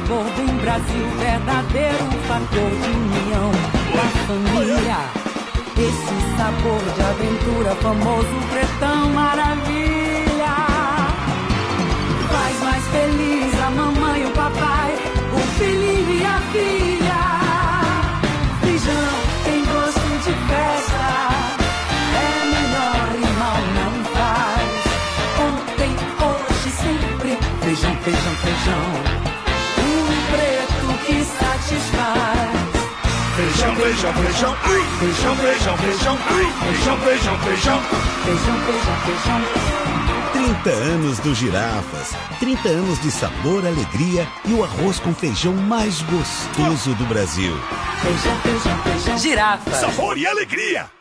sabor de um Brasil verdadeiro, fator de união da família. Esse sabor de aventura, famoso Pretão Maravilha. Faz mais feliz a mamãe e o papai, o filhinho e a filha. Feijão tem gosto de festa, é melhor e mal não faz. Ontem, hoje, sempre, feijão, feijão, feijão. Um preto que satisfaz. Feijão, feijão, feijão, ai! Feijão, feijão, feijão, ai! Feijão, feijão, feijão. Feijão, feijão, feijão. 30 anos do Girafas, 30 anos de sabor, alegria e o arroz com feijão mais gostoso do Brasil. Feijão, feijão, feijão. Girafa. Sabor e alegria!